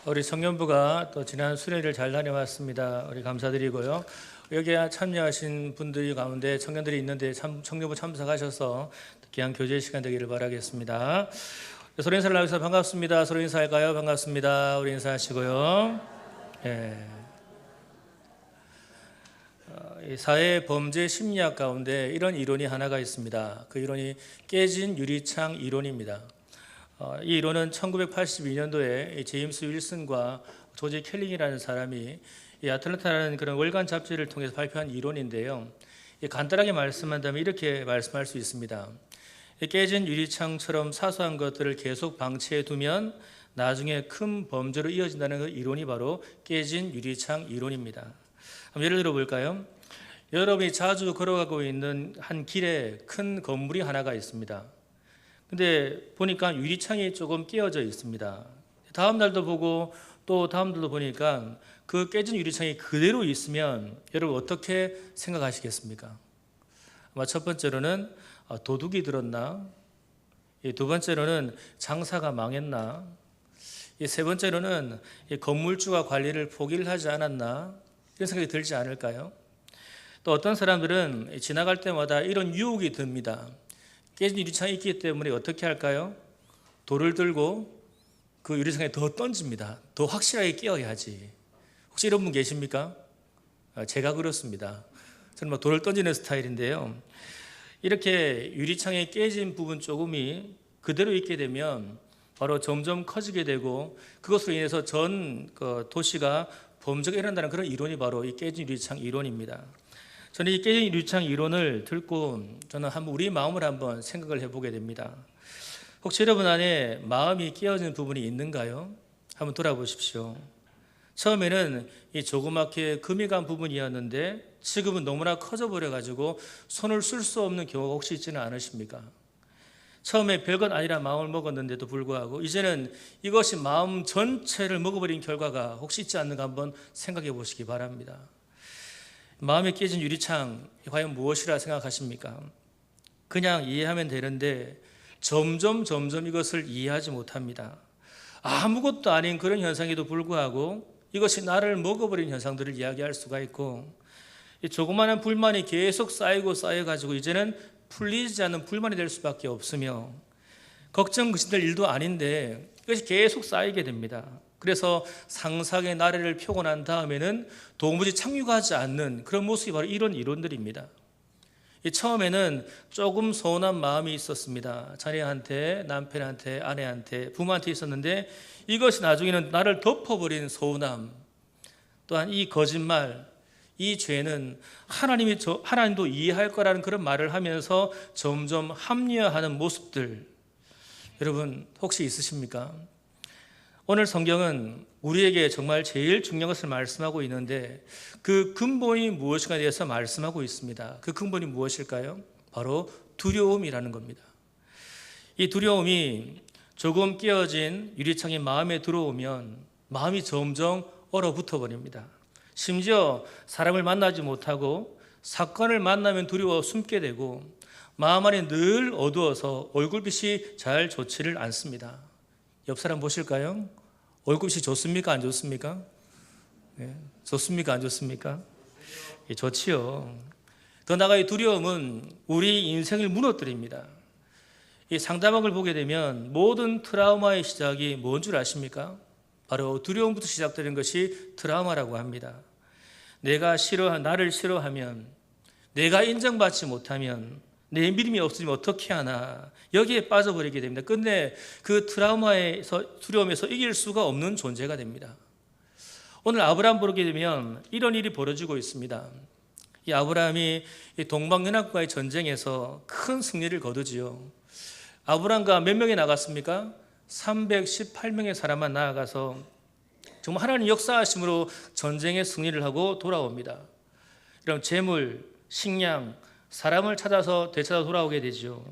우리 청년부가 또 지난 수련회를 잘 다녀왔습니다. 우리 감사드리고요. 여기에 참여하신 분들 가운데 청년들이 있는데 청년부 참석하셔서 귀한 교제 시간 되기를 바라겠습니다. 서로 인사를 나누셔서 반갑습니다. 서로 인사할까요? 반갑습니다. 우리 인사하시고요. 사회 범죄 심리학 가운데 이런 이론이 하나가 있습니다. 그 이론이 깨진 유리창 이론입니다. 이 이론은 1982년도에 제임스 윌슨과 조지 켈링이라는 사람이 이 아틀란타라는 그런 월간 잡지를 통해서 발표한 이론인데요. 간단하게 말씀한다면 이렇게 말씀할 수 있습니다. 깨진 유리창처럼 사소한 것들을 계속 방치해 두면 나중에 큰 범죄로 이어진다는 그 이론이 바로 깨진 유리창 이론입니다. 예를 들어 볼까요? 여러분이 자주 걸어가고 있는 한 길에 큰 건물이 하나가 있습니다. 근데 보니까 유리창이 조금 깨어져 있습니다. 다음 날도 보고 또 다음 날도 보니까 그 깨진 유리창이 그대로 있으면 여러분 어떻게 생각하시겠습니까? 아마 첫 번째로는 도둑이 들었나? 두 번째로는 장사가 망했나? 세 번째로는 건물주가 관리를 포기를 하지 않았나? 이런 생각이 들지 않을까요? 또 어떤 사람들은 지나갈 때마다 이런 유혹이 듭니다. 깨진 유리창이 있기 때문에 어떻게 할까요? 돌을 들고 그 유리창에 더 던집니다. 더 확실하게 끼어야지. 혹시 이런 분 계십니까? 제가 그렇습니다. 저는 돌을 던지는 스타일인데요. 이렇게 유리창에 깨진 부분 조금이 그대로 있게 되면 바로 점점 커지게 되고 그것으로 인해서 전 도시가 범죄가 일어난다는 그런 이론이 바로 이 깨진 유리창 이론입니다. 저는 이 깨진 유리창 이론을 듣고 저는 한번 우리 마음을 한번 생각을 해보게 됩니다. 혹시 여러분 안에 마음이 깨어진 부분이 있는가요? 한번 돌아보십시오. 처음에는 이 조그맣게 금이 간 부분이었는데 지금은 너무나 커져 버려가지고 손을 쓸 수 없는 경우가 혹시 있지는 않으십니까? 처음에 별건 아니라 마음을 먹었는데도 불구하고 이제는 이것이 마음 전체를 먹어버린 결과가 혹시 있지 않는가 한번 생각해 보시기 바랍니다. 마음에 깨진 유리창 과연 무엇이라 생각하십니까? 그냥 이해하면 되는데 점점 이것을 이해하지 못합니다. 아무것도 아닌 그런 현상에도 불구하고 이것이 나를 먹어버린 현상들을 이야기할 수가 있고 이 조그마한 불만이 계속 쌓여가지고 이제는 풀리지 않는 불만이 될 수밖에 없으며 걱정 그신될 일도 아닌데 이것이 계속 쌓이게 됩니다. 그래서 상상의 나래를 펴고 난 다음에는 도무지 착륙하지 않는 그런 모습이 바로 이런 이론들입니다. 처음에는 조금 서운한 마음이 있었습니다. 자녀한테, 남편한테, 아내한테, 부모한테 있었는데 이것이 나중에는 나를 덮어버린 서운함, 또한 이 거짓말, 이 죄는 하나님도 이해할 거라는 그런 말을 하면서 점점 합리화하는 모습들, 여러분 혹시 있으십니까? 오늘 성경은 우리에게 정말 제일 중요한 것을 말씀하고 있는데 그 근본이 무엇인가에 대해서 말씀하고 있습니다. 그 근본이 무엇일까요? 바로 두려움이라는 겁니다. 이 두려움이 조금 끼어진 유리창이 마음에 들어오면 마음이 점점 얼어붙어 버립니다. 심지어 사람을 만나지 못하고 사건을 만나면 두려워 숨게 되고 마음 안에 늘 어두워서 얼굴빛이 잘 좋지를 않습니다. 옆 사람 보실까요? 얼굴빛이 좋습니까? 안 좋습니까? 네. 좋습니까? 안 좋습니까? 예, 좋지요. 더 나아가 이 두려움은 우리 인생을 무너뜨립니다. 이 상대방을 보게 되면 모든 트라우마의 시작이 뭔 줄 아십니까? 바로 두려움부터 시작되는 것이 트라우마라고 합니다. 나를 싫어하면, 내가 인정받지 못하면, 내 믿음이 없으면 어떻게 하나, 여기에 빠져버리게 됩니다. 끝내 그 두려움에서 이길 수가 없는 존재가 됩니다. 오늘 아브라함 보게 되면 이런 일이 벌어지고 있습니다. 이 아브라함이 동방연합과의 전쟁에서 큰 승리를 거두지요. 아브라함과 몇 명이 나갔습니까? 318명의 사람만 나아가서 정말 하나님 역사하심으로 전쟁에 승리를 하고 돌아옵니다. 그럼 재물, 식량, 사람을 찾아서 되찾아 돌아오게 되죠.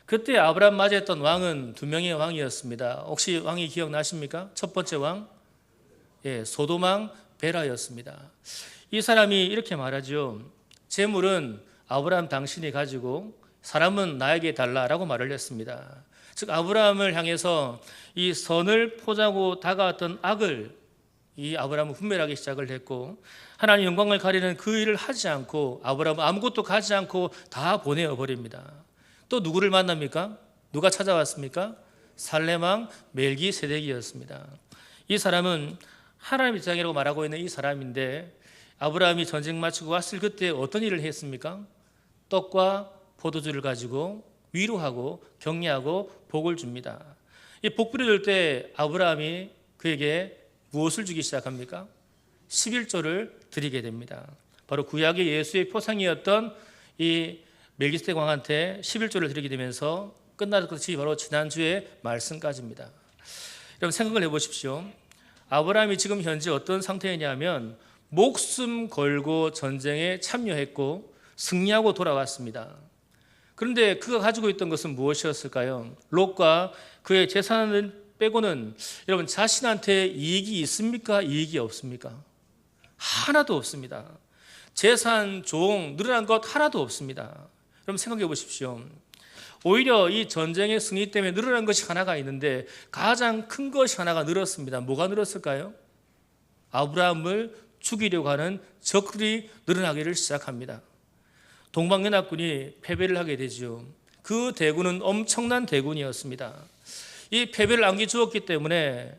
그때 아브라함 맞이했던 왕은 두 명의 왕이었습니다. 혹시 왕이 기억나십니까? 첫 번째 왕, 소돔왕 베라였습니다. 이 사람이 이렇게 말하죠. 재물은 아브라함 당신이 가지고 사람은 나에게 달라라고 말을 했습니다. 즉 아브라함을 향해서 이 선을 포자고 다가왔던 악을 이 아브라함은 분별하기 시작을 했고 하나님 영광을 가리는 그 일을 하지 않고 아브라함은 아무것도 가지 않고 다 보내어 버립니다. 또 누구를 만납니까? 누가 찾아왔습니까? 살렘왕 멜기세덱이었습니다. 이 사람은 하나님 입장이라고 말하고 있는 이 사람인데 아브라함이 전쟁 마치고 왔을 그때 어떤 일을 했습니까? 떡과 포도주를 가지고 위로하고 격려하고 복을 줍니다. 이 복 부려줄 때 아브라함이 그에게 무엇을 주기 시작합니까? 11조를 드리게 됩니다. 바로 구약의 예수의 표상이었던 이 멜기세덱 왕한테 11조를 드리게 되면서 끝날 것이 바로 지난주의 말씀까지입니다. 여러분 생각을 해보십시오. 아브라함이 지금 현재 어떤 상태냐면 목숨 걸고 전쟁에 참여했고 승리하고 돌아왔습니다. 그런데 그가 가지고 있던 것은 무엇이었을까요? 롯과 그의 재산을 빼고는 여러분 자신한테 이익이 있습니까? 이익이 없습니까? 하나도 없습니다. 재산, 종, 늘어난 것 하나도 없습니다. 여러분 생각해 보십시오. 오히려 이 전쟁의 승리 때문에 늘어난 것이 하나가 있는데 가장 큰 것이 하나가 늘었습니다. 뭐가 늘었을까요? 아브라함을 죽이려고 하는 적들이 늘어나기를 시작합니다. 동방연합군이 패배를 하게 되죠. 그 대군은 엄청난 대군이었습니다. 이 패배를 안겨주었기 때문에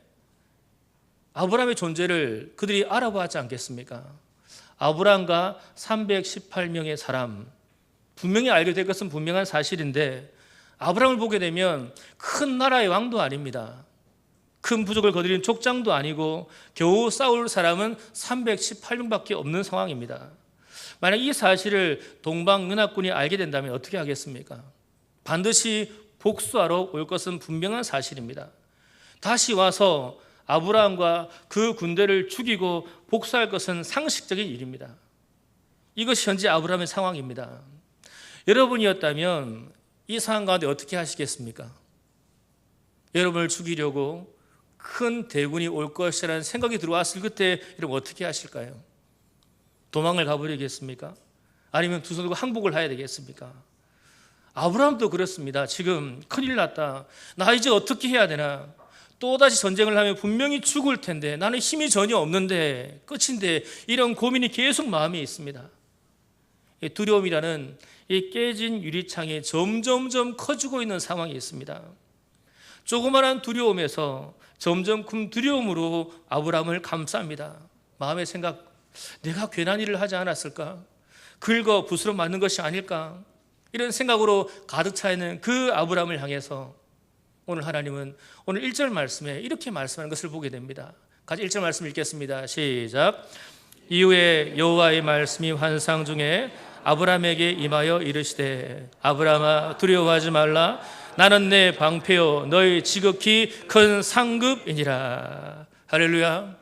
아브라함의 존재를 그들이 알아보았지 않겠습니까? 아브라함과 318명의 사람, 분명히 알게 될 것은 분명한 사실인데 아브라함을 보게 되면 큰 나라의 왕도 아닙니다. 큰 부족을 거드리는 족장도 아니고 겨우 싸울 사람은 318명밖에 없는 상황입니다. 만약 이 사실을 동방연합군이 알게 된다면 어떻게 하겠습니까? 반드시 복수하러 올 것은 분명한 사실입니다. 다시 와서 아브라함과 그 군대를 죽이고 복수할 것은 상식적인 일입니다. 이것이 현재 아브라함의 상황입니다. 여러분이었다면 이 상황 가운데 어떻게 하시겠습니까? 여러분을 죽이려고 큰 대군이 올 것이라는 생각이 들어왔을 그때 여러분 어떻게 하실까요? 도망을 가버리겠습니까? 아니면 두 손 들고 항복을 해야 되겠습니까? 아브라함도 그렇습니다. 지금 큰일 났다. 나 이제 어떻게 해야 되나? 또다시 전쟁을 하면 분명히 죽을 텐데 나는 힘이 전혀 없는데 끝인데 이런 고민이 계속 마음에 있습니다. 두려움이라는 이 깨진 유리창이 점점점 커지고 있는 상황이 있습니다. 조그마한 두려움에서 점점 큰 두려움으로 아브라함을 감쌉니다. 마음의 생각, 내가 괜한 일을 하지 않았을까? 긁어 붓으로 맞는 것이 아닐까? 이런 생각으로 가득 차 있는 그 아브라함을 향해서 오늘 하나님은 오늘 1절 말씀에 이렇게 말씀하는 것을 보게 됩니다. 같이 1절 말씀 읽겠습니다. 시작. 이후에 여호와의 말씀이 환상 중에 아브라함에게 임하여 이르시되 아브라함아 두려워하지 말라. 나는 내 방패요 너희 지극히 큰 상급이니라. 할렐루야.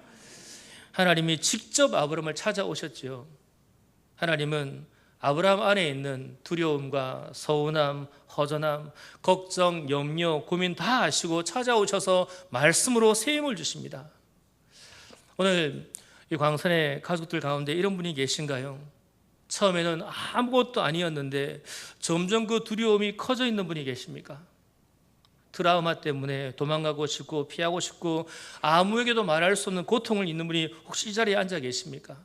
하나님이 직접 아브라함을 찾아오셨지요. 하나님은 아브라함 안에 있는 두려움과 서운함, 허전함, 걱정, 염려, 고민 다 아시고 찾아오셔서 말씀으로 새 힘을 주십니다. 오늘 이 광산의 가족들 가운데 이런 분이 계신가요? 처음에는 아무것도 아니었는데 점점 그 두려움이 커져 있는 분이 계십니까? 트라우마 때문에 도망가고 싶고 피하고 싶고 아무에게도 말할 수 없는 고통을 잊는 분이 혹시 이 자리에 앉아 계십니까?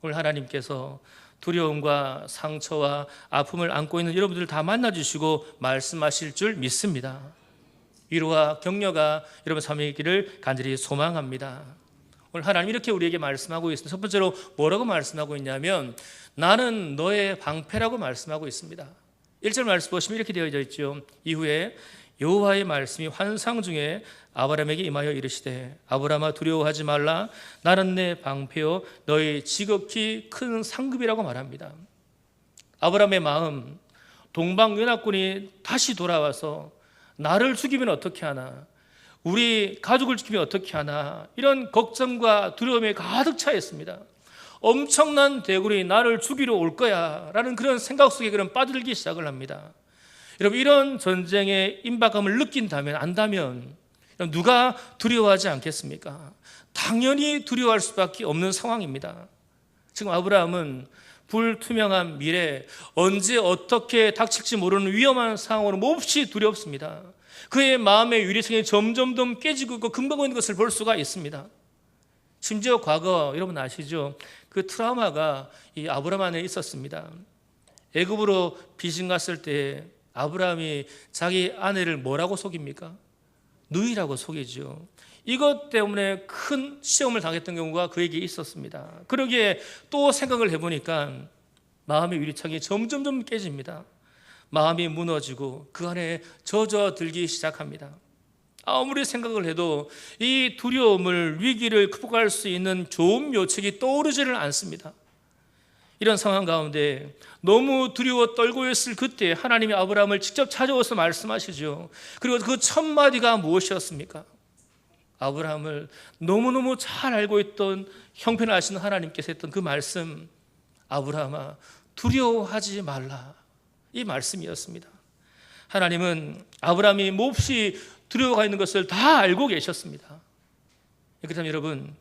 오늘 하나님께서 두려움과 상처와 아픔을 안고 있는 여러분들을 다 만나주시고 말씀하실 줄 믿습니다. 위로와 격려가 여러분 삶에 있기를 간절히 소망합니다. 오늘 하나님 이렇게 우리에게 말씀하고 있습니다. 첫 번째로 뭐라고 말씀하고 있냐면 나는 너의 방패라고 말씀하고 있습니다. 1절 말씀 보시면 이렇게 되어져 있죠. 이후에 여호와의 말씀이 환상 중에 아브라함에게 임하여 이르시되 아브라함아 두려워하지 말라. 나는 내 방패요 너희 지극히 큰 상급이라고 말합니다. 아브라함의 마음, 동방연합군이 다시 돌아와서 나를 죽이면 어떻게 하나, 우리 가족을 지키면 어떻게 하나, 이런 걱정과 두려움에 가득 차 있습니다. 엄청난 대군이 나를 죽이러 올 거야 라는 그런 생각 속에 그런 빠들기 시작을 합니다. 여러분 이런 전쟁의 임박감을 느낀다면 안다면 누가 두려워하지 않겠습니까? 당연히 두려워할 수밖에 없는 상황입니다. 지금 아브라함은 불투명한 미래, 언제 어떻게 닥칠지 모르는 위험한 상황으로 몹시 두렵습니다. 그의 마음의 유리성이 점점 더 깨지고 있고 금방고 있는 것을 볼 수가 있습니다. 심지어 과거 여러분 아시죠? 그 트라우마가 이 아브라함 안에 있었습니다. 애굽으로 비신 갔을 때 아브라함이 자기 아내를 뭐라고 속입니까? 누이라고 속이죠. 이것 때문에 큰 시험을 당했던 경우가 그에게 있었습니다. 그러기에 또 생각을 해보니까 마음의 유리창이 점점 깨집니다. 마음이 무너지고 그 안에 젖어들기 시작합니다. 아무리 생각을 해도 이 두려움을, 위기를 극복할 수 있는 좋은 묘책이 떠오르지를 않습니다. 이런 상황 가운데 너무 두려워 떨고 있을 그때 하나님이 아브라함을 직접 찾아와서 말씀하시죠. 그리고 그 첫 마디가 무엇이었습니까? 아브라함을 너무너무 잘 알고 있던 형편하시는 하나님께서 했던 그 말씀, 아브라함아 두려워하지 말라, 이 말씀이었습니다. 하나님은 아브라함이 몹시 두려워가 있는 것을 다 알고 계셨습니다. 그렇다면 여러분,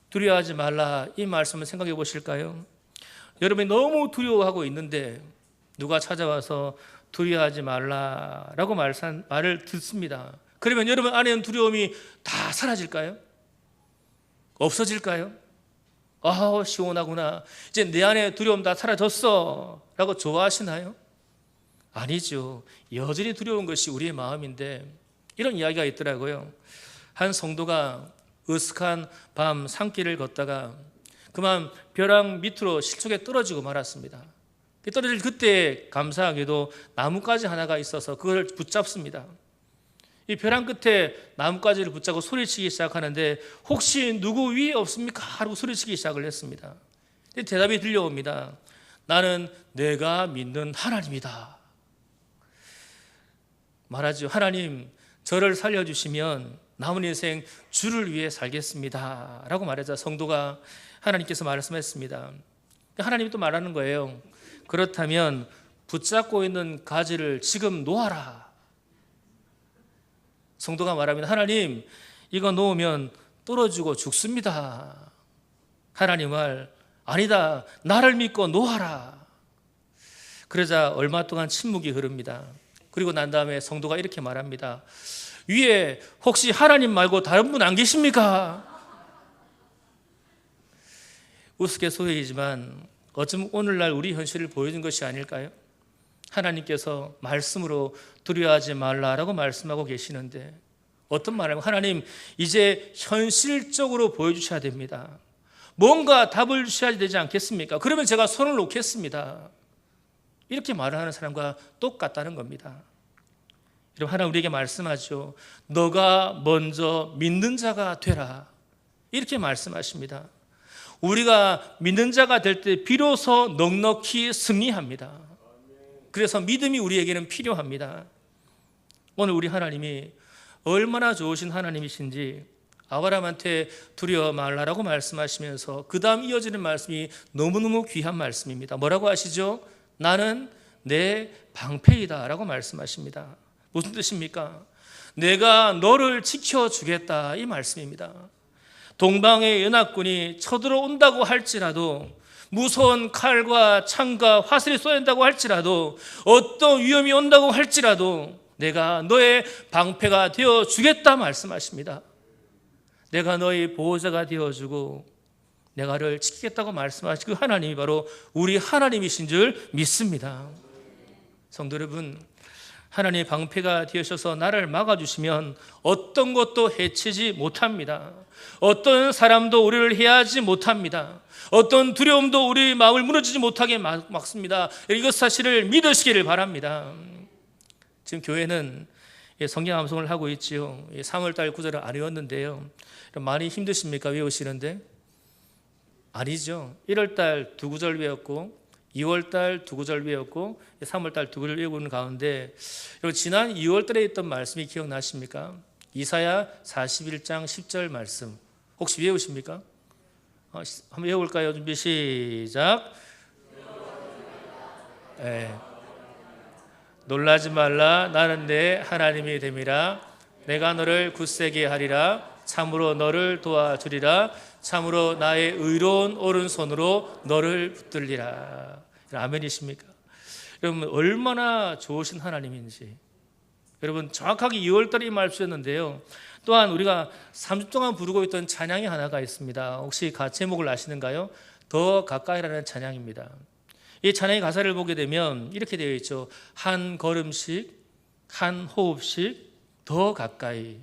두려워하지 말라 이 말씀을 생각해 보실까요? 여러분이 너무 두려워하고 있는데 누가 찾아와서 두려워하지 말라라고 말을 듣습니다. 그러면 여러분 안에 있는 두려움이 다 사라질까요? 없어질까요? 아, 시원하구나, 이제 내 안에 두려움 다 사라졌어 라고 좋아하시나요? 아니죠. 여전히 두려운 것이 우리의 마음인데, 이런 이야기가 있더라고요. 한 성도가 으슥한 밤 산길을 걷다가 그만 벼랑 밑으로 실족에 떨어지고 말았습니다. 떨어질 그때 감사하게도 나뭇가지 하나가 있어서 그걸 붙잡습니다. 이 벼랑 끝에 나뭇가지를 붙잡고 소리치기 시작하는데 혹시 누구 위에 없습니까? 하고 소리치기 시작을 했습니다. 대답이 들려옵니다. 나는 내가 믿는 하나님이다. 말하죠. 하나님, 저를 살려주시면 남은 인생 주를 위해 살겠습니다 라고 말하자 성도가 하나님께서 말씀했습니다. 하나님이 또 말하는 거예요. 그렇다면 붙잡고 있는 가지를 지금 놓아라. 성도가 말합니다. 하나님, 이거 놓으면 떨어지고 죽습니다. 하나님 말, 아니다, 나를 믿고 놓아라. 그러자 얼마 동안 침묵이 흐릅니다. 그리고 난 다음에 성도가 이렇게 말합니다. 위에 혹시 하나님 말고 다른 분 안 계십니까? 우스갯소리이지만 어쩌면 오늘날 우리 현실을 보여준 것이 아닐까요? 하나님께서 말씀으로 두려워하지 말라라고 말씀하고 계시는데 어떤 말을 하면 하나님 이제 현실적으로 보여주셔야 됩니다. 뭔가 답을 주셔야 되지 않겠습니까? 그러면 제가 손을 놓겠습니다. 이렇게 말을 하는 사람과 똑같다는 겁니다. 여러분, 하나님 우리에게 말씀하죠. 너가 먼저 믿는 자가 되라. 이렇게 말씀하십니다. 우리가 믿는 자가 될 때 비로소 넉넉히 승리합니다. 그래서 믿음이 우리에게는 필요합니다. 오늘 우리 하나님이 얼마나 좋으신 하나님이신지 아브라함한테 두려워 말라라고 말씀하시면서 그 다음 이어지는 말씀이 너무너무 귀한 말씀입니다. 뭐라고 하시죠? 나는 내 방패이다 라고 말씀하십니다. 무슨 뜻입니까? 내가 너를 지켜주겠다 이 말씀입니다. 동방의 연합군이 쳐들어온다고 할지라도, 무서운 칼과 창과 화살이 쏘인다고 할지라도, 어떤 위험이 온다고 할지라도 내가 너의 방패가 되어주겠다 말씀하십니다. 내가 너의 보호자가 되어주고 내가 너를 지키겠다고 말씀하신 그 하나님이 바로 우리 하나님이신 줄 믿습니다. 성도 여러분, 하나님의 방패가 되어셔서 나를 막아주시면 어떤 것도 해치지 못합니다. 어떤 사람도 우리를 해하지 못합니다. 어떤 두려움도 우리 마음을 무너지지 못하게 막습니다. 이것 사실을 믿으시기를 바랍니다. 지금 교회는 성경 암송을 하고 있지요. 3월달 구절을 안 외웠는데요. 많이 힘드십니까? 외우시는데? 아니죠. 1월달 2구절 외웠고 2월달 2구절 외웠고 3월달 2구절 외우고 있는 가운데 지난 2월달에 있던 말씀이 기억나십니까? 이사야 41장 10절 말씀 혹시 외우십니까? 한번 외워볼까요? 준비 시작. 네. 놀라지 말라, 나는 내 하나님이 됨이라. 내가 너를 굳세게 하리라. 참으로 너를 도와주리라. 참으로 나의 의로운 오른손으로 너를 붙들리라. 아멘이십니까? 여러분, 얼마나 좋으신 하나님인지 여러분 정확하게 2월달에 이 말씀이었는데요. 또한 우리가 3주 동안 부르고 있던 찬양이 하나가 있습니다. 혹시 제목을 아시는가요? 더 가까이라는 찬양입니다. 이 찬양의 가사를 보게 되면 이렇게 되어 있죠. 한 걸음씩, 한 호흡씩 더 가까이.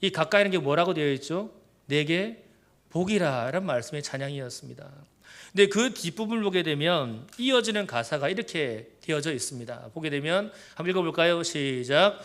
이 가까이는 게 뭐라고 되어 있죠? 내게 복이라 라는 말씀의 찬양이었습니다. 근데 그 뒷부분을 보게 되면 이어지는 가사가 이렇게 되어져 있습니다. 보게 되면 한번 읽어볼까요? 시작.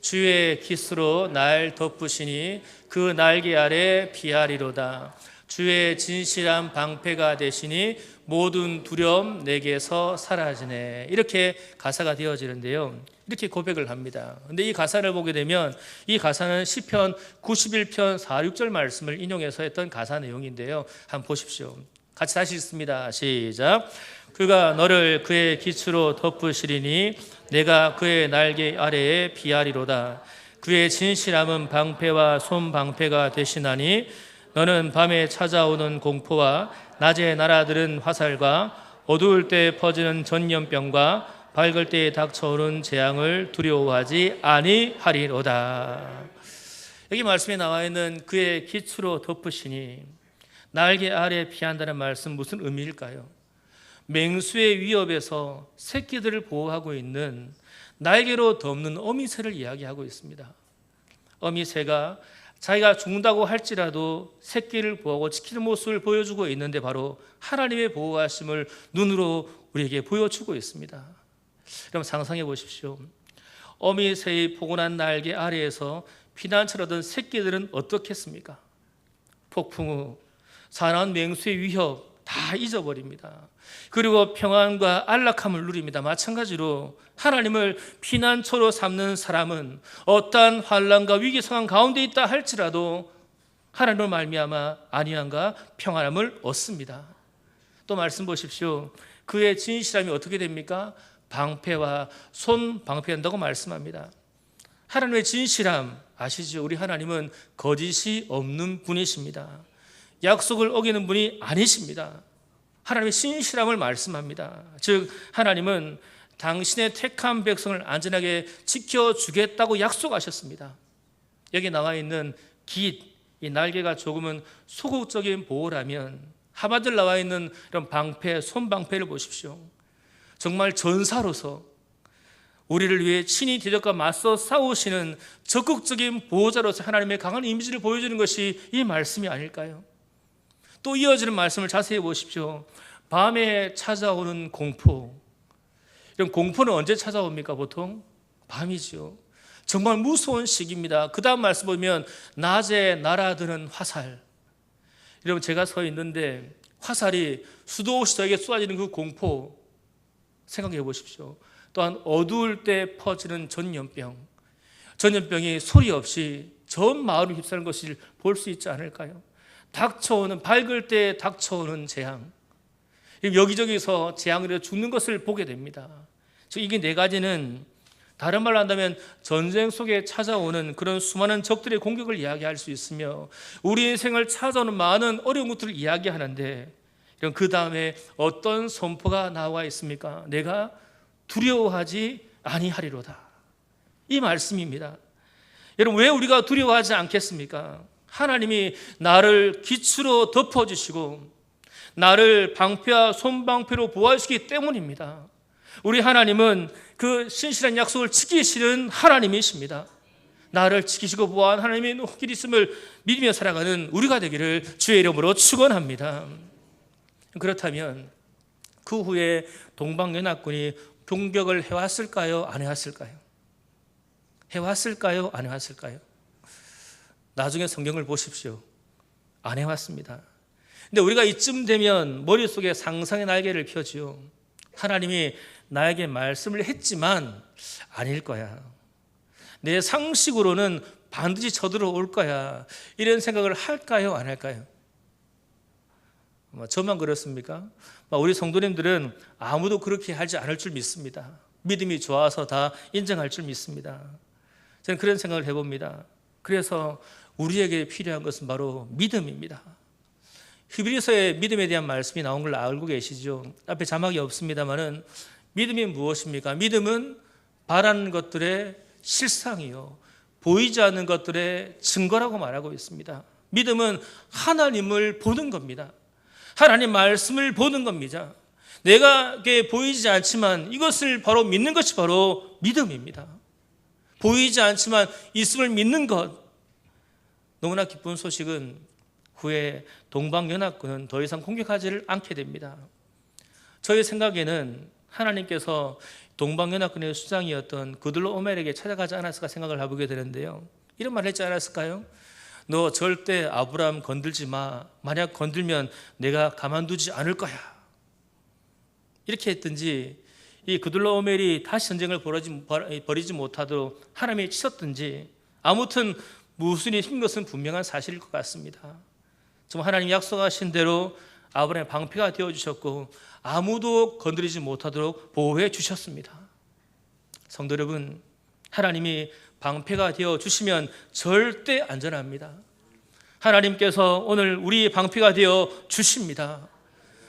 주의 깃으로 날 덮으시니 그 날개 아래 피하리로다. 주의 진실한 방패가 되시니 모든 두려움 내게서 사라지네. 이렇게 가사가 되어지는데요. 이렇게 고백을 합니다. 근데 이 가사를 보게 되면 이 가사는 시편 91편 4, 6절 말씀을 인용해서 했던 가사 내용인데요. 한번 보십시오. 같이 다시 읽습니다. 시작. 그가 너를 그의 깃으로 덮으시리니 내가 그의 날개 아래에 피하리로다. 그의 진실함은 방패와 손방패가 되시나니 너는 밤에 찾아오는 공포와 낮에 날아드는 화살과 어두울 때 퍼지는 전염병과 밝을 때 닥쳐오는 재앙을 두려워하지 아니하리로다. 여기 말씀에 나와 있는 그의 깃으로 덮으시니 날개 아래 피한다는 말씀 무슨 의미일까요? 맹수의 위협에서 새끼들을 보호하고 있는 날개로 덮는 어미새를 이야기하고 있습니다. 어미새가 자기가 죽는다고 할지라도 새끼를 보호하고 지키는 모습을 보여주고 있는데 바로 하나님의 보호하심을 눈으로 우리에게 보여주고 있습니다. 여러분 상상해 보십시오. 어미새의 포근한 날개 아래에서 피난처라던 새끼들은 어떻겠습니까? 폭풍 후 사나운 맹수의 위협 다 잊어버립니다. 그리고 평안과 안락함을 누립니다. 마찬가지로 하나님을 피난처로 삼는 사람은 어떠한 환난과 위기 상황 가운데 있다 할지라도 하나님을 말미암아 안위함과 평안함을 얻습니다. 또 말씀 보십시오. 그의 진실함이 어떻게 됩니까? 방패와 손 방패한다고 말씀합니다. 하나님의 진실함 아시죠? 우리 하나님은 거짓이 없는 분이십니다. 약속을 어기는 분이 아니십니다. 하나님의 신실함을 말씀합니다. 즉 하나님은 당신의 택한 백성을 안전하게 지켜주겠다고 약속하셨습니다. 여기 나와 있는 깃, 이 날개가 조금은 소극적인 보호라면 하마들 나와 있는 이런 방패, 손방패를 보십시오. 정말 전사로서 우리를 위해 친히 대적과 맞서 싸우시는 적극적인 보호자로서 하나님의 강한 이미지를 보여주는 것이 이 말씀이 아닐까요? 또 이어지는 말씀을 자세히 보십시오. 밤에 찾아오는 공포. 이런 공포는 언제 찾아옵니까? 보통 밤이죠. 정말 무서운 시기입니다. 그 다음 말씀 보면 낮에 날아드는 화살. 여러분 제가 서 있는데 화살이 수도 없이 저에게 쏘아지는 그 공포 생각해 보십시오. 또한 어두울 때 퍼지는 전염병. 전염병이 소리 없이 전 마을을 휩싸는 것을 볼 수 있지 않을까요? 닥쳐오는 밝을 때 닥쳐오는 재앙. 여기저기서 재앙으로 죽는 것을 보게 됩니다. 이게 네 가지는 다른 말로 한다면 전쟁 속에 찾아오는 그런 수많은 적들의 공격을 이야기할 수 있으며 우리 인생을 찾아오는 많은 어려운 것들을 이야기하는데 그 다음에 어떤 선포가 나와 있습니까? 내가 두려워하지 아니하리로다. 이 말씀입니다. 여러분 왜 우리가 두려워하지 않겠습니까? 하나님이 나를 깃으로 덮어주시고 나를 방패와 손방패로 보호하시기 때문입니다. 우리 하나님은 그 신실한 약속을 지키시는 하나님이십니다. 나를 지키시고 보호한 하나님의 눈길이 있음을 믿으며 살아가는 우리가 되기를 주의 이름으로 축원합니다. 그렇다면 그 후에 동방연합군이 공격을 해왔을까요? 안 해왔을까요? 해왔을까요? 안 해왔을까요? 나중에 성경을 보십시오. 안 해왔습니다. 근데 우리가 이쯤 되면 머릿속에 상상의 날개를 펴지요. 하나님이 나에게 말씀을 했지만 아닐 거야. 내 상식으로는 반드시 쳐들어올 거야. 이런 생각을 할까요? 안 할까요? 저만 그렇습니까? 우리 성도님들은 아무도 그렇게 하지 않을 줄 믿습니다. 믿음이 좋아서 다 인정할 줄 믿습니다. 저는 그런 생각을 해봅니다. 그래서 우리에게 필요한 것은 바로 믿음입니다. 히브리서의 믿음에 대한 말씀이 나온 걸 알고 계시죠? 앞에 자막이 없습니다만은 믿음이 무엇입니까? 믿음은 바라는 것들의 실상이요, 보이지 않는 것들의 증거라고 말하고 있습니다. 믿음은 하나님을 보는 겁니다. 하나님 말씀을 보는 겁니다. 내가 보이지 않지만 이것을 바로 믿는 것이 바로 믿음입니다. 보이지 않지만 있음을 믿는 것. 너무나 기쁜 소식은 후에 동방연합군은 더 이상 공격하지를 않게 됩니다. 저의 생각에는 하나님께서 동방연합군의 수장이었던 그들로 오멜에게 찾아가지 않았을까 생각을 해보게 되는데요. 이런 말을 했지 않았을까요? 너 절대 아브라함 건들지 마. 만약 건들면 내가 가만두지 않을 거야. 이렇게 했든지 이 그들로 오멜이 다시 전쟁을 벌이지 못하도록 하나님이 치셨든지 아무튼 무슨 일이 생긴 것은 분명한 사실일 것 같습니다. 정말 하나님이 약속하신 대로 아브라함의 방패가 되어주셨고 아무도 건드리지 못하도록 보호해 주셨습니다. 성도 여러분, 하나님이 방패가 되어주시면 절대 안전합니다. 하나님께서 오늘 우리 방패가 되어 주십니다.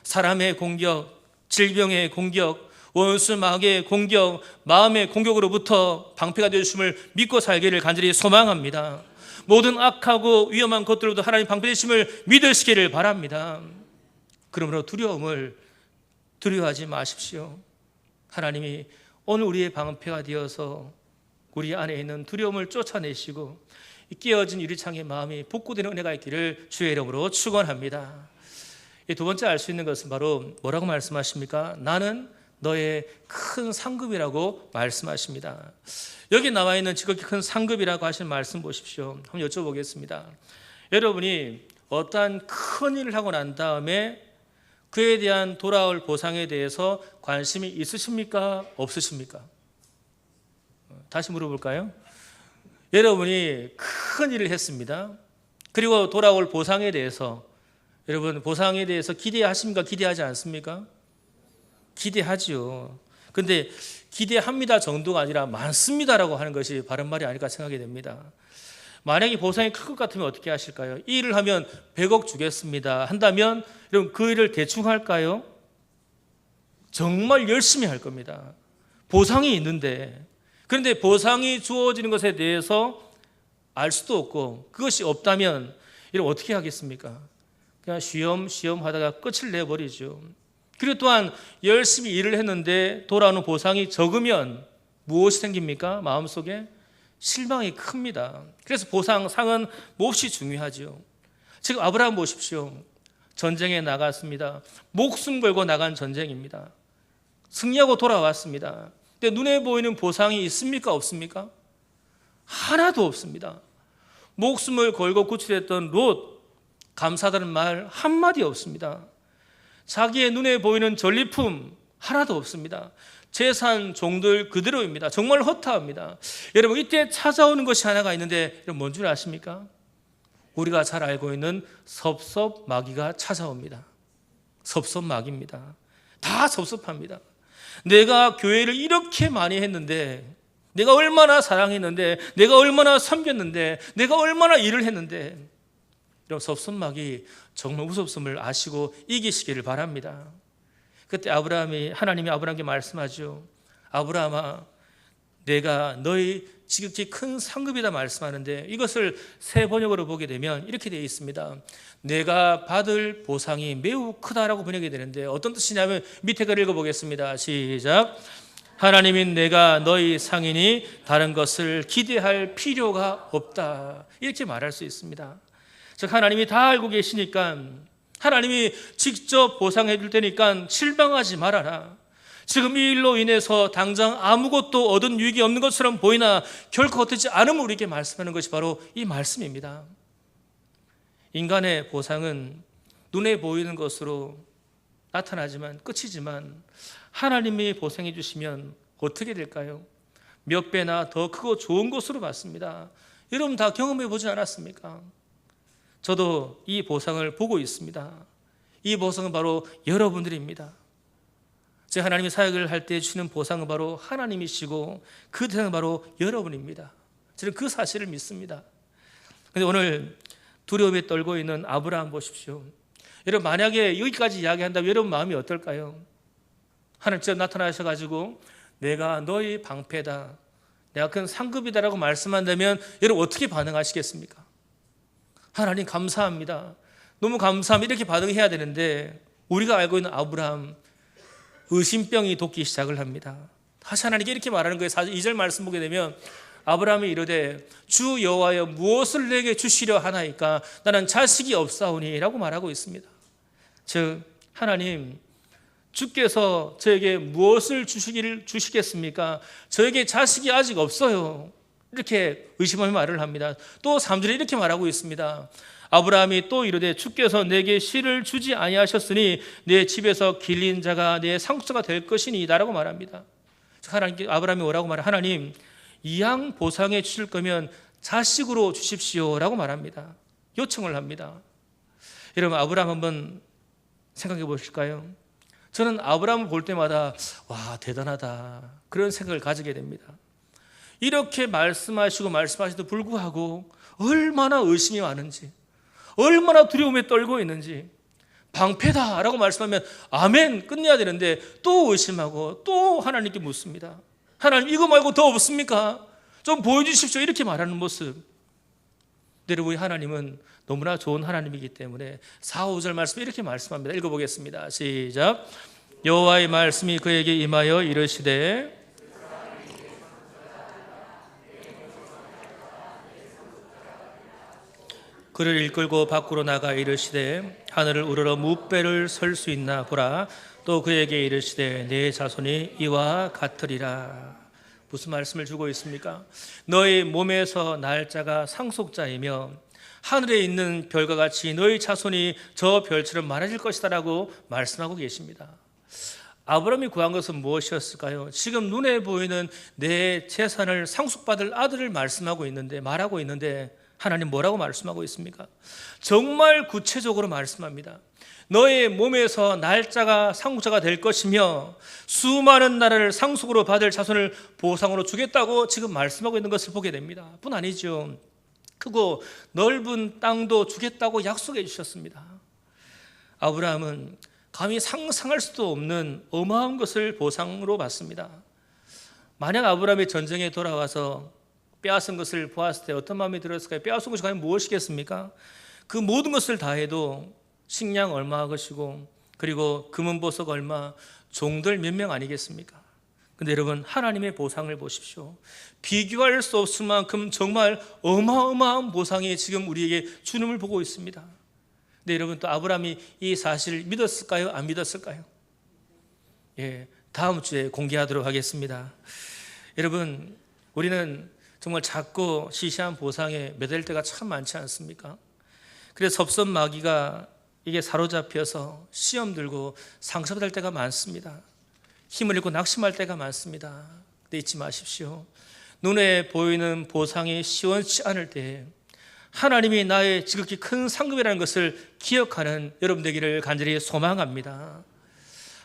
사람의 공격, 질병의 공격, 원수 마귀의 공격, 마음의 공격으로부터 방패가 되어주심을 믿고 살기를 간절히 소망합니다. 모든 악하고 위험한 것들로부터 하나님 방패 되심을 믿으시기를 바랍니다. 그러므로 두려움을 두려워하지 마십시오. 하나님이 오늘 우리의 방패가 되어서 우리 안에 있는 두려움을 쫓아내시고 깨어진 유리창의 마음이 복구되는 은혜가 있기를 주의 이름으로 축원합니다. 두 번째 알 수 있는 것은 바로 뭐라고 말씀하십니까? 나는 너의 큰 상급이라고 말씀하십니다. 여기 나와 있는 지극히 큰 상급이라고 하신 말씀 보십시오. 한번 여쭤보겠습니다. 여러분이 어떠한 큰 일을 하고 난 다음에 그에 대한 돌아올 보상에 대해서 관심이 있으십니까? 없으십니까? 다시 물어볼까요? 여러분이 큰 일을 했습니다. 그리고 돌아올 보상에 대해서 여러분 보상에 대해서 기대하십니까? 기대하지 않습니까? 기대하지요. 근데 기대합니다 정도가 아니라 많습니다라고 하는 것이 바른 말이 아닐까 생각이 됩니다. 만약에 보상이 클 것 같으면 어떻게 하실까요? 이 일을 하면 100억 주겠습니다 한다면 여러분 그 일을 대충 할까요? 정말 열심히 할 겁니다. 보상이 있는데. 그런데 보상이 주어지는 것에 대해서 알 수도 없고 그것이 없다면 여러분 어떻게 하겠습니까? 그냥 쉬엄쉬엄 하다가 끝을 내버리죠. 그리고 또한 열심히 일을 했는데 돌아오는 보상이 적으면 무엇이 생깁니까? 마음속에 실망이 큽니다. 그래서 보상상은 몹시 중요하죠. 지금 아브라함 보십시오. 전쟁에 나갔습니다. 목숨 걸고 나간 전쟁입니다. 승리하고 돌아왔습니다. 근데 눈에 보이는 보상이 있습니까? 없습니까? 하나도 없습니다. 목숨을 걸고 구출했던 롯, 감사하다는 말 한마디 없습니다. 자기의 눈에 보이는 전리품 하나도 없습니다. 재산, 종들 그대로입니다. 정말 허탈합니다. 여러분 이때 찾아오는 것이 하나가 있는데 여러분 뭔 줄 아십니까? 우리가 잘 알고 있는 섭섭마귀가 찾아옵니다. 섭섭마귀입니다. 다 섭섭합니다. 내가 교회를 이렇게 많이 했는데, 내가 얼마나 사랑했는데, 내가 얼마나 섬겼는데, 내가 얼마나 일을 했는데, 이런 섭섭마귀 정말 무섭음을 아시고 이기시기를 바랍니다. 그때 하나님이 아브라함에게 말씀하죠. 아브라함아, 내가 너희 지극히 큰 상급이다 말씀하는데 이것을 새 번역으로 보게 되면 이렇게 되어 있습니다. 내가 받을 보상이 매우 크다라고 번역이 되는데 어떤 뜻이냐면 밑에 글 읽어보겠습니다. 시작. 하나님인 내가 너희 상인이 다른 것을 기대할 필요가 없다. 이렇게 말할 수 있습니다. 즉 하나님이 다 알고 계시니까 하나님이 직접 보상해 줄 테니까 실망하지 말아라. 지금 이 일로 인해서 당장 아무것도 얻은 유익이 없는 것처럼 보이나 결코 얻지 않음을 우리에게 말씀하는 것이 바로 이 말씀입니다. 인간의 보상은 눈에 보이는 것으로 나타나지만 끝이지만 하나님이 보상해 주시면 어떻게 될까요? 몇 배나 더 크고 좋은 것으로 받습니다. 여러분 다 경험해 보지 않았습니까? 저도 이 보상을 보고 있습니다. 이 보상은 바로 여러분들입니다. 제가 하나님이 사역을 할 때 주시는 보상은 바로 하나님이시고 그 대상은 바로 여러분입니다. 저는 그 사실을 믿습니다. 그런데 오늘 두려움에 떨고 있는 아브라함 보십시오. 여러분 만약에 여기까지 이야기한다면 여러분 마음이 어떨까요? 하나님 직접 나타나셔가지고 내가 너희 방패다. 내가 큰 상급이다라고 말씀한다면 여러분 어떻게 반응하시겠습니까? 하나님 감사합니다, 너무 감사합니다, 이렇게 반응해야 되는데 우리가 알고 있는 아브라함, 의심병이 돋기 시작을 합니다. 다시 하나님께 이렇게 말하는 거예요. 2절 말씀 보게 되면 아브라함이 이르되 주 여호와여 무엇을 내게 주시려 하나이까 나는 자식이 없사오니 라고 말하고 있습니다. 즉 하나님, 주께서 저에게 무엇을 주시겠습니까? 저에게 자식이 아직 없어요. 이렇게 의심하며 말을 합니다. 또 3절에 이렇게 말하고 있습니다. 아브라함이 또 이르되 주께서 내게 씨를 주지 아니하셨으니 내 집에서 길린 자가 내 상속자가 될 것이니이다 라고 말합니다. 하나님께 아브라함이 뭐라고 말해요? 하나님, 이양 보상해 주실 거면 자식으로 주십시오 라고 말합니다. 요청을 합니다. 여러분 아브라함 한번 생각해 보실까요? 저는 아브라함을 볼 때마다 와 대단하다 그런 생각을 가지게 됩니다. 이렇게 말씀하시도 불구하고 얼마나 의심이 많은지, 얼마나 두려움에 떨고 있는지, 방패다라고 말씀하면 아멘 끝내야 되는데 또 의심하고 또 하나님께 묻습니다. 하나님 이거 말고 더 없습니까? 좀 보여주십시오 이렇게 말하는 모습. 여러분 하나님은 너무나 좋은 하나님이기 때문에 4, 5절 말씀 이렇게 말씀합니다. 읽어보겠습니다. 시작. 여호와의 말씀이 그에게 임하여 이르시되 그를 이끌고 밖으로 나가 이르시되 하늘을 우러러 무배를 설 수 있나 보라. 또 그에게 이르시되 내 자손이 이와 같으리라. 무슨 말씀을 주고 있습니까? 너의 몸에서 날 자가 상속자이며 하늘에 있는 별과 같이 너의 자손이 저 별처럼 많아질 것이다 라고 말씀하고 계십니다. 아브라함이 구한 것은 무엇이었을까요? 지금 눈에 보이는 내 재산을 상속받을 아들을 말하고 있는데 하나님 뭐라고 말씀하고 있습니까? 정말 구체적으로 말씀합니다. 너의 몸에서 날짜가 상속자가 될 것이며 수많은 나라를 상속으로 받을 자손을 보상으로 주겠다고 지금 말씀하고 있는 것을 보게 됩니다. 뿐 아니죠. 크고 넓은 땅도 주겠다고 약속해 주셨습니다. 아브라함은 감히 상상할 수도 없는 어마어마한 것을 보상으로 받습니다. 만약 아브라함이 전쟁에 돌아와서 빼앗은 것을 보았을 때 어떤 마음이 들었을까요? 빼앗은 것이 과연 무엇이겠습니까? 그 모든 것을 다 해도 식량 얼마 것이고 그리고 금은보석 얼마, 종들 몇 명 아니겠습니까? 근데 여러분 하나님의 보상을 보십시오. 비교할 수 없을 만큼 정말 어마어마한 보상이 지금 우리에게 주님을 보고 있습니다. 근데 여러분 또 아브라함이 이 사실을 믿었을까요? 안 믿었을까요? 다음 주에 공개하도록 하겠습니다. 여러분 우리는 정말 작고 시시한 보상에 매달 때가 참 많지 않습니까? 그래서 섭섭마귀가 이게 사로잡혀서 시험 들고 상처받을 때가 많습니다. 힘을 잃고 낙심할 때가 많습니다. 근데 잊지 마십시오. 눈에 보이는 보상이 시원치 않을 때 하나님이 나의 지극히 큰 상급이라는 것을 기억하는 여러분 되기를 간절히 소망합니다.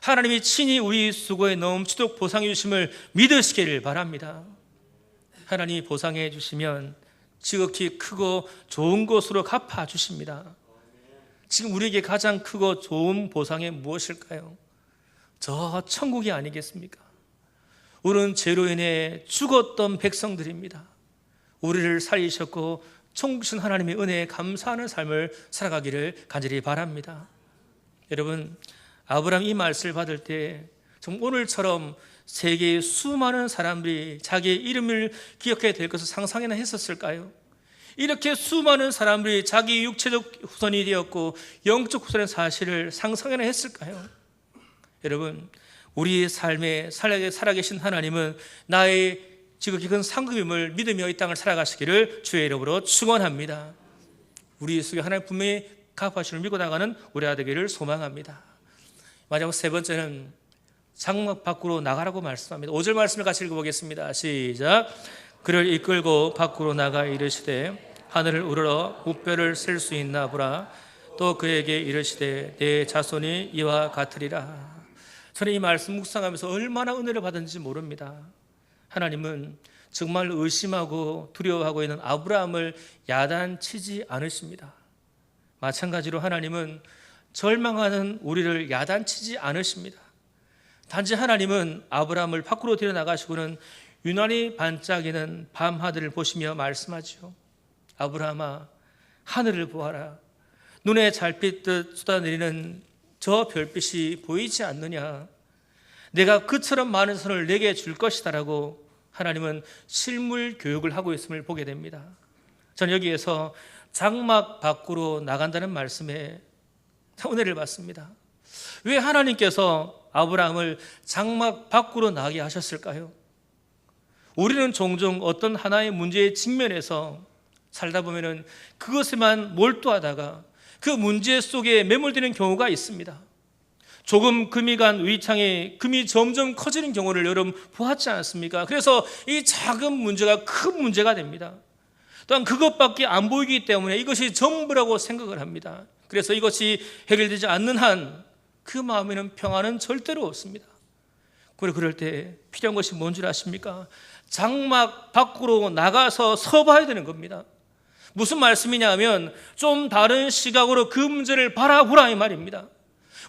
하나님이 친히 우리 수고에 넘치도록 보상해 주심을 믿으시기를 바랍니다. 하나님이 보상해 주시면 지극히 크고 좋은 것으로 갚아 주십니다. 지금 우리에게 가장 크고 좋은 보상이 무엇일까요? 저 천국이 아니겠습니까? 우리는 죄로 인해 죽었던 백성들입니다. 우리를 살리셨고 천국 주신 하나님의 은혜에 감사하는 삶을 살아가기를 간절히 바랍니다. 여러분 아브라함 이 말씀을 받을 때 정말 오늘처럼 세계의 수많은 사람들이 자기의 이름을 기억해야 될 것을 상상이나 했었을까요? 이렇게 수많은 사람들이 자기 육체적 후손이 되었고 영적 후손의 사실을 상상이나 했을까요? 여러분 우리 삶에 살아계신 하나님은 나의 지극히 큰 상급임을 믿으며 이 땅을 살아가시기를 주의 이름으로 축원합니다. 우리 속에 하나님 분명히 갚아주심을 믿고 나가는 우리가 되기를 소망합니다. 마지막 세 번째는 장막 밖으로 나가라고 말씀합니다. 5절 말씀을 같이 읽어보겠습니다. 시작. 그를 이끌고 밖으로 나가 이르시되 하늘을 우러러 무뼈를 셀 수 있나 보라. 또 그에게 이르시되 내 자손이 이와 같으리라. 저는 이 말씀 묵상하면서 얼마나 은혜를 받은지 모릅니다. 하나님은 정말 의심하고 두려워하고 있는 아브라함을 야단치지 않으십니다. 마찬가지로 하나님은 절망하는 우리를 야단치지 않으십니다. 단지 하나님은 아브라함을 밖으로 데려나가시고는 유난히 반짝이는 밤하늘을 보시며 말씀하죠. 아브라함아, 하늘을 보아라. 눈에 잘 빛듯 쏟아내리는 저 별빛이 보이지 않느냐. 내가 그처럼 많은 선을 내게 줄 것이다라고 하나님은 실물 교육을 하고 있음을 보게 됩니다. 저는 여기에서 장막 밖으로 나간다는 말씀에 은혜를 받습니다. 왜 하나님께서 아브라함을 장막 밖으로 나가게 하셨을까요? 우리는 종종 어떤 하나의 문제에 직면해서 살다 보면은 그것에만 몰두하다가 그 문제 속에 매몰되는 경우가 있습니다. 조금 금이 간 위창에 금이 점점 커지는 경우를 여러분 보았지 않습니까? 그래서 이 작은 문제가 큰 문제가 됩니다. 또한 그것밖에 안 보이기 때문에 이것이 전부라고 생각을 합니다. 그래서 이것이 해결되지 않는 한 그 마음에는 평안은 절대로 없습니다. 그럴 때 필요한 것이 뭔 줄 아십니까? 장막 밖으로 나가서 서봐야 되는 겁니다. 무슨 말씀이냐 하면 좀 다른 시각으로 그 문제를 바라보라 이 말입니다.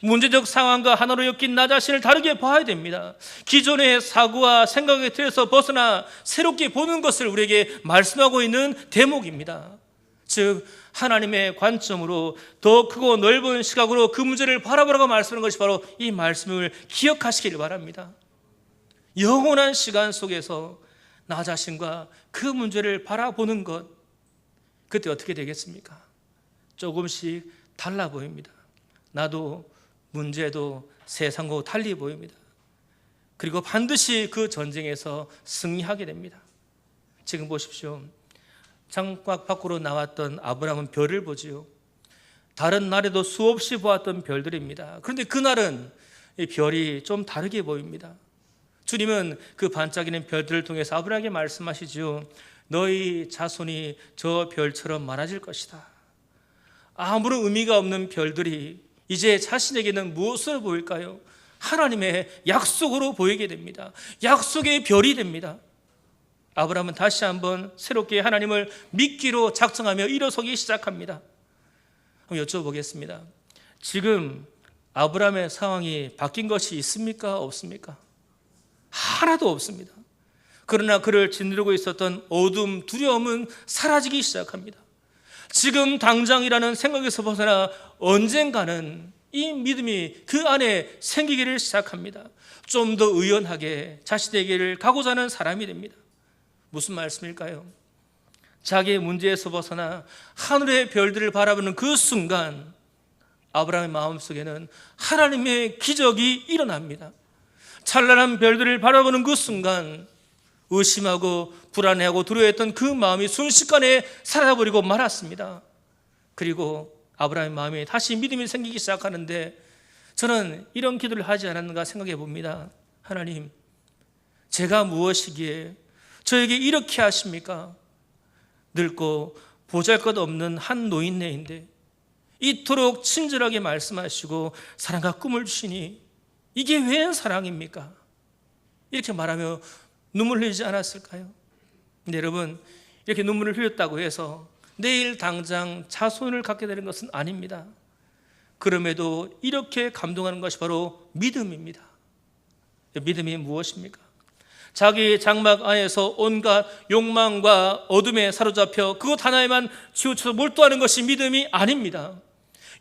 문제적 상황과 하나로 엮인 나 자신을 다르게 봐야 됩니다. 기존의 사고와 생각의 틀에서 벗어나 새롭게 보는 것을 우리에게 말씀하고 있는 대목입니다. 즉 하나님의 관점으로 더 크고 넓은 시각으로 그 문제를 바라보라고 말씀하는 것이 바로 이 말씀을 기억하시길 바랍니다. 영원한 시간 속에서 나 자신과 그 문제를 바라보는 것, 그때 어떻게 되겠습니까? 조금씩 달라 보입니다. 나도 문제도 세상과 달리 보입니다. 그리고 반드시 그 전쟁에서 승리하게 됩니다. 지금 보십시오. 장막 밖으로 나왔던 아브라함은 별을 보지요. 다른 날에도 수없이 보았던 별들입니다. 그런데 그날은 이 별이 좀 다르게 보입니다. 주님은 그 반짝이는 별들을 통해서 아브라함에게 말씀하시지요. 너희 자손이 저 별처럼 많아질 것이다. 아무런 의미가 없는 별들이 이제 자신에게는 무엇으로 보일까요? 하나님의 약속으로 보이게 됩니다. 약속의 별이 됩니다. 아브라함은 다시 한번 새롭게 하나님을 믿기로 작정하며 일어서기 시작합니다. 한번 여쭤보겠습니다. 지금 아브라함의 상황이 바뀐 것이 있습니까? 없습니까? 하나도 없습니다. 그러나 그를 짓누르고 있었던 어둠, 두려움은 사라지기 시작합니다. 지금 당장이라는 생각에서 벗어나 언젠가는 이 믿음이 그 안에 생기기를 시작합니다. 좀 더 의연하게 자신에게를 가고자 하는 사람이 됩니다. 무슨 말씀일까요? 자기의 문제에서 벗어나 하늘의 별들을 바라보는 그 순간 아브라함의 마음속에는 하나님의 기적이 일어납니다. 찬란한 별들을 바라보는 그 순간 의심하고 불안해하고 두려워했던 그 마음이 순식간에 사라져버리고 말았습니다. 그리고 아브라함의 마음에 다시 믿음이 생기기 시작하는데 저는 이런 기도를 하지 않았는가 생각해 봅니다. 하나님, 제가 무엇이기에 저에게 이렇게 하십니까? 늙고 보잘것없는 한 노인네인데 이토록 친절하게 말씀하시고 사랑과 꿈을 주시니 이게 웬 사랑입니까? 이렇게 말하며 눈물 흘리지 않았을까요? 근데 여러분, 이렇게 눈물을 흘렸다고 해서 내일 당장 자손을 갖게 되는 것은 아닙니다. 그럼에도 이렇게 감동하는 것이 바로 믿음입니다. 믿음이 무엇입니까? 자기 장막 안에서 온갖 욕망과 어둠에 사로잡혀 그것 하나에만 치우쳐서 몰두하는 것이 믿음이 아닙니다.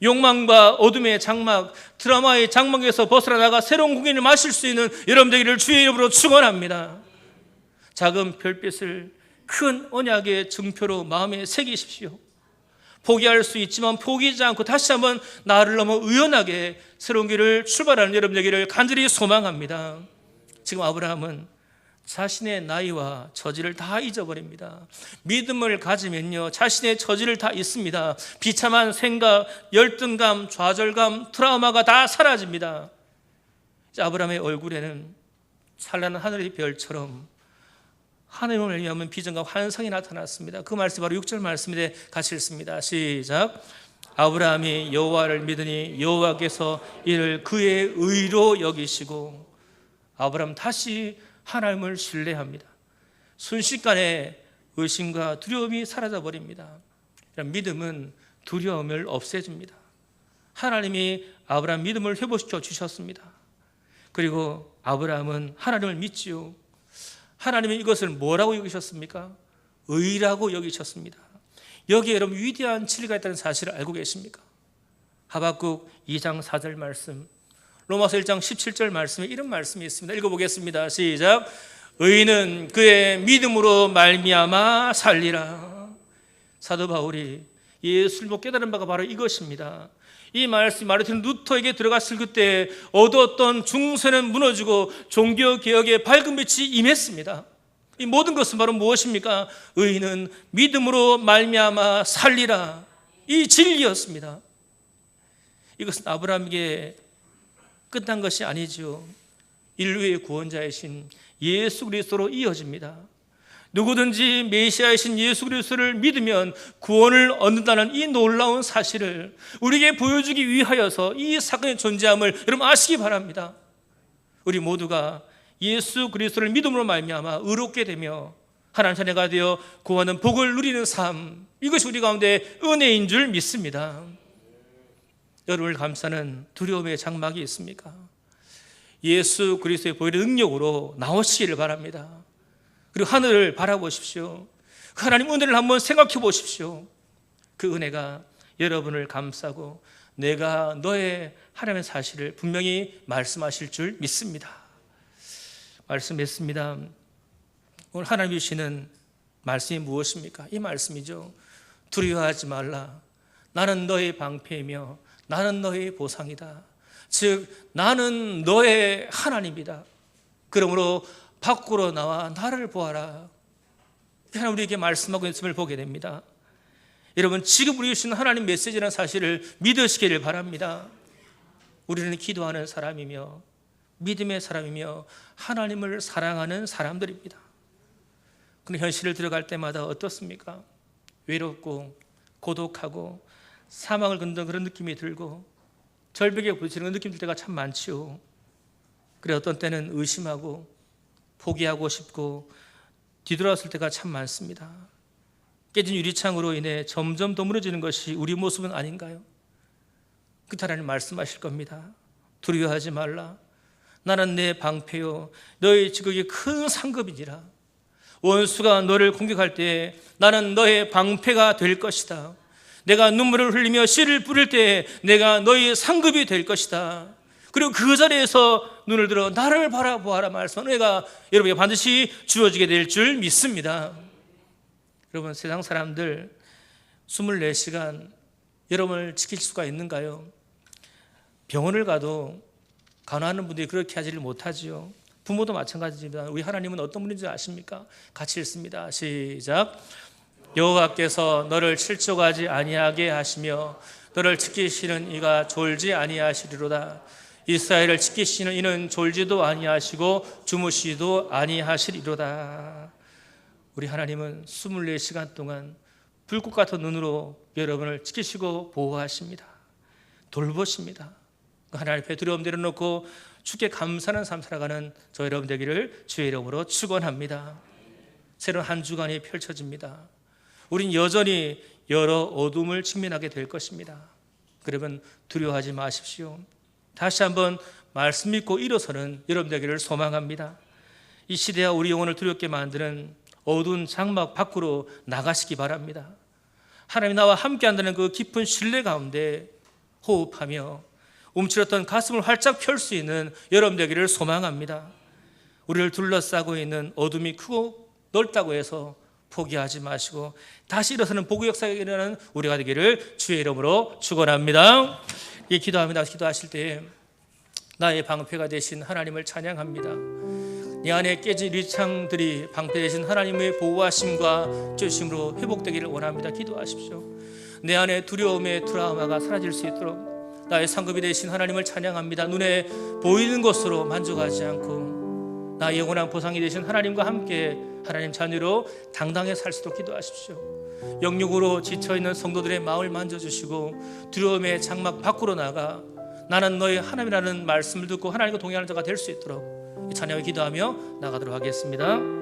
욕망과 어둠의 장막, 드라마의 장막에서 벗어나가 새로운 공기를 마실 수 있는 여러분 되기를 주의 이름으로 축원합니다. 작은 별빛을 큰 언약의 증표로 마음에 새기십시오. 포기할 수 있지만 포기하지 않고 다시 한번 나를 넘어 의연하게 새로운 길을 출발하는 여러분 되기를 간절히 소망합니다. 지금 아브라함은 자신의 나이와 처지를 다 잊어버립니다. 믿음을 가지면요, 자신의 처지를 다 잊습니다. 비참한 생각, 열등감, 좌절감, 트라우마가 다 사라집니다. 아브라함의 얼굴에는 찬란한 하늘의 별처럼 하나님을 위하면 비전과 환상이 나타났습니다. 그 말씀이 바로 6절 말씀인데 같이 읽습니다. 시작. 아브라함이 여호와를 믿으니 여호와께서 이를 그의 의로 여기시고, 아브라함 다시 하나님을 신뢰합니다. 순식간에 의심과 두려움이 사라져 버립니다. 믿음은 두려움을 없애줍니다. 하나님이 아브라함 믿음을 회복시켜 주셨습니다. 그리고 아브라함은 하나님을 믿지요. 하나님은 이것을 뭐라고 여기셨습니까? 의라고 여기셨습니다. 여기에 여러분 위대한 진리가 있다는 사실을 알고 계십니까? 하박국 2장 4절 말씀, 로마서 1장 17절 말씀에 이런 말씀이 있습니다. 읽어보겠습니다. 시작. 의인은 그의 믿음으로 말미암아 살리라. 사도 바울이 예수를 못 깨달은 바가 바로 이것입니다. 이 말씀 마르틴 루터에게 들어갔을 그때 얻었던 중세는 무너지고 종교개혁의 밝은 빛이 임했습니다. 이 모든 것은 바로 무엇입니까? 의인은 믿음으로 말미암아 살리라. 이 진리였습니다. 이것은 아브라함에게 끝난 것이 아니죠. 인류의 구원자이신 예수 그리스도로 이어집니다. 누구든지 메시아이신 예수 그리스도를 믿으면 구원을 얻는다는 이 놀라운 사실을 우리에게 보여주기 위하여서 이 사건의 존재함을 여러분 아시기 바랍니다. 우리 모두가 예수 그리스도를 믿음으로 말미암아 의롭게 되며 하나님 자녀가 되어 구원은 복을 누리는 삶, 이것이 우리 가운데 은혜인 줄 믿습니다. 여러분을 감싸는 두려움의 장막이 있습니까? 예수 그리스도의 보혈의 능력으로 나오시기를 바랍니다. 그리고 하늘을 바라보십시오. 하나님 은혜를 한번 생각해 보십시오. 그 은혜가 여러분을 감싸고 내가 너의 하나님의 사실을 분명히 말씀하실 줄 믿습니다. 말씀했습니다. 오늘 하나님이 주시는 말씀이 무엇입니까? 이 말씀이죠. 두려워하지 말라. 나는 너의 방패이며 나는 너의 보상이다. 즉 나는 너의 하나님이다. 그러므로 밖으로 나와 나를 보아라. 하나님 우리에게 말씀하고 있음을 보게 됩니다. 여러분 지금 우리 주신 하나님 메시지라는 사실을 믿으시기를 바랍니다. 우리는 기도하는 사람이며 믿음의 사람이며 하나님을 사랑하는 사람들입니다. 그런데 현실을 들어갈 때마다 어떻습니까? 외롭고 고독하고 사망을 걷는 그런 느낌이 들고 절벽에 부딪히는 느낌 들 때가 참 많지요. 그래 어떤 때는 의심하고 포기하고 싶고 뒤돌아왔을 때가 참 많습니다. 깨진 유리창으로 인해 점점 더 무너지는 것이 우리 모습은 아닌가요? 그 하나님 말씀하실 겁니다. 두려워하지 말라. 나는 내 방패요 너의 지극히 큰 상급이니라. 원수가 너를 공격할 때 나는 너의 방패가 될 것이다. 내가 눈물을 흘리며 씨를 뿌릴 때 내가 너의 상급이 될 것이다. 그리고 그 자리에서 눈을 들어 나를 바라보아라 말씀하는 은혜가 여러분에게 반드시 주어지게 될 줄 믿습니다. 여러분 세상 사람들 24시간 여러분을 지킬 수가 있는가요? 병원을 가도 간호하는 분들이 그렇게 하지를 못하지요. 부모도 마찬가지입니다. 우리 하나님은 어떤 분인지 아십니까? 같이 읽습니다. 시작. 여호와께서 너를 실족하지 아니하게 하시며 너를 지키시는 이가 졸지 아니하시리로다. 이스라엘을 지키시는 이는 졸지도 아니하시고 주무시도 아니하시리로다. 우리 하나님은 24시간 동안 불꽃 같은 눈으로 여러분을 지키시고 보호하십니다. 돌보십니다. 하나님 앞에 두려움 내려놓고 주께 감사하는 삶 살아가는 저 여러분 되기를 주의 이름으로 축원합니다. 새로운 한 주간이 펼쳐집니다. 우린 여전히 여러 어둠을 직면하게 될 것입니다. 그러면 두려워하지 마십시오. 다시 한번 말씀 믿고 일어서는 여러분 되기를 소망합니다. 이 시대와 우리 영혼을 두렵게 만드는 어두운 장막 밖으로 나가시기 바랍니다. 하나님이 나와 함께 한다는 그 깊은 신뢰 가운데 호흡하며 움츠렸던 가슴을 활짝 펼 수 있는 여러분 되기를 소망합니다. 우리를 둘러싸고 있는 어둠이 크고 넓다고 해서 포기하지 마시고 다시 일어서는 복의 역사가 일어나는 우리가 되기를 주의 이름으로 축원합니다. 이 기도합니다. 기도하실 때 나의 방패가 되신 하나님을 찬양합니다. 내 안에 깨진 유리창들이 방패 되신 하나님의 보호하심과 주심으로 회복되기를 원합니다. 기도하십시오. 내 안에 두려움의 트라우마가 사라질 수 있도록 나의 상급이 되신 하나님을 찬양합니다. 눈에 보이는 것으로 만족하지 않고 나의 영원한 보상이 되신 하나님과 함께 하나님 자녀로 당당히 살 수 있도록 기도하십시오. 영육으로 지쳐있는 성도들의 마음을 만져주시고 두려움의 장막 밖으로 나가 나는 너의 하나님이라는 말씀을 듣고 하나님과 동행하는 자가 될 수 있도록 찬양을 기도하며 나가도록 하겠습니다.